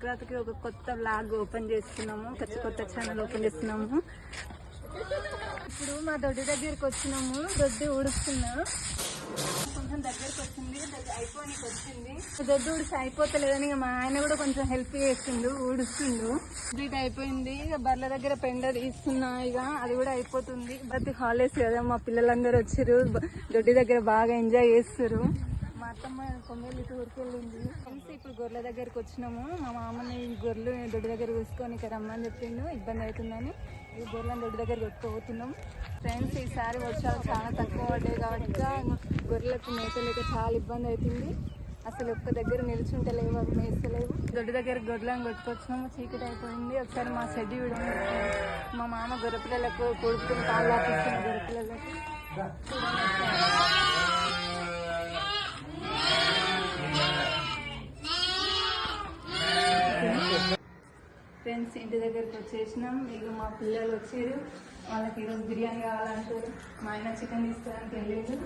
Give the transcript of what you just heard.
సంక్రాంతికి ఒక కొత్త వ్లాగ్ ఓపెన్ చేస్తున్నాము, కొత్త ఛానల్ ఓపెన్ చేస్తున్నాము. ఇప్పుడు మా దొడ్డి దగ్గరికి వచ్చినాము, దొడ్డి ఊడుస్తున్నా. కొంచెం దగ్గరికి వచ్చింది, అయిపోనికి వచ్చింది. దొడ్డి ఊడిసి అయిపోతలేదని మా ఆయన కూడా కొంచెం హెల్ప్ చేసిండు, ఊడుస్తుండు. ఇది అయిపోయింది. బర్ల దగ్గర పెండ తీస్తున్నా, ఇక అది కూడా అయిపోతుంది. ప్రతి హాలిడేస్ కదా, మా పిల్లలందరూ వచ్చారు, దొడ్డి దగ్గర బాగా ఎంజాయ్ చేస్తారు. మా అత్తమ్మ కొమ్మేళ్ళు టూర్కి వెళ్ళింది. కలిసి ఇప్పుడు గొర్రెల దగ్గరికి వచ్చినాము. మా మామని గొర్రెలు దొడ్డి దగ్గర చూసుకొని ఇక్కడ రమ్మని చెప్పిండు, ఇబ్బంది అవుతుందని ఈ గొర్రెలను దొడ్డి దగ్గర కొట్టుకోబోతున్నాం. ఫ్రెండ్స్, ఈసారి వర్షాలు చాలా తక్కువ పడ్డాయి కాబట్టి గొర్రెలకు మేతలేక చాలా ఇబ్బంది అవుతుంది. అసలు ఒక్క దగ్గర నిల్చుంటలేవు, అవి మేస్తలేవు. దొడ్డి దగ్గర గొర్రెలను కొట్టుకొచ్చినాము. చీకటి అయిపోయింది. ఒకసారి మా షెడ్ చూడండి. మా మామ గొర్రె పిల్లలకు కొడుకుని కాళ్ళు ఆపిస్తున్న గొర్రె పిల్లలకు. ఫ్రెండ్స్, ఇంటి దగ్గరికి వచ్చేసినాం. ఇక మా పిల్లలు వచ్చారు, వాళ్ళకి ఈరోజు బిర్యానీ కావాలంటారు. మా ఆయన చికెన్ తీసుకోవడానికి వెళ్ళేది.